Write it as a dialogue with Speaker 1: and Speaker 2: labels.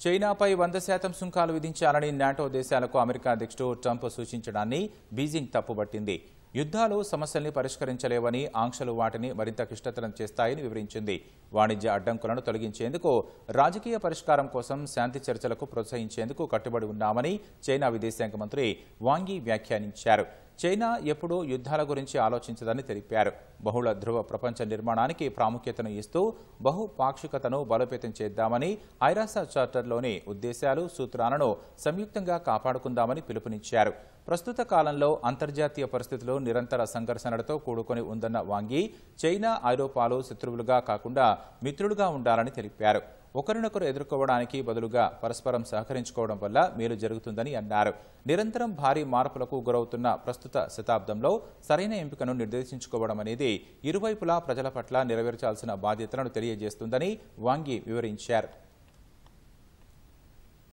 Speaker 1: చైనాపై 100% సుంకాలు విధించాలని నాటో దేశాలకు అమెరికా అధ్యక్షుడు ట్రంప్ సూచించడాన్ని బీజింగ్ తప్పుబట్టింది. యుద్ధాలు సమస్యల్ని పరిష్కరించలేవని, ఆంక్షలు వాటిని మరింత క్లిష్టతరం చేస్తాయని వివరించింది. వాణిజ్య అడ్డంకులను తొలగించేందుకు, రాజకీయ పరిష్కారం కోసం శాంతి చర్చలకు ప్రోత్సహించేందుకు కట్టుబడి ఉన్నామని చైనా విదేశాంగ మంత్రి వాంగ్ యి వ్యాఖ్యానించారు. చైనా ఎప్పుడూ యుద్ధాల గురించి ఆలోచించదని తెలిపారు. బహుళ ధృవ ప్రపంచ నిర్మాణానికి ప్రాముఖ్యతను ఇస్తూ బహుపాక్షికతను బలోపేతం చేద్దామని, ఐరాస చార్టర్లోని ఉద్దేశాలు, సూత్రాలను సంయుక్తంగా కాపాడుకుందామని పిలుపునిచ్చారు. ప్రస్తుత కాలంలో అంతర్జాతీయ పరిస్థితులు నిరంతర సంఘర్షణలతో కూడుకొని ఉందన్న వాంగ్ యి, చైనా, ఐరోపాలు శత్రువులుగా కాకుండా మిత్రులుగా ఉండాలని తెలిపారు. ఒకరినొకరు ఎదుర్కోవడానికి బదులుగా పరస్పరం సహకరించుకోవడం వల్ల మేలు జరుగుతుందని అన్నారు. నిరంతరం భారీ మార్పులకు గురవుతున్న ప్రస్తుత శతాబ్దంలో సరైన ఎంపికను నిర్దేశించుకోవడం అనేది ఇరువైపులా ప్రజల పట్ల నెరవేర్చాల్సిన బాధ్యతలను తెలియజేస్తుందని వాంగ్ యి వివరించారు.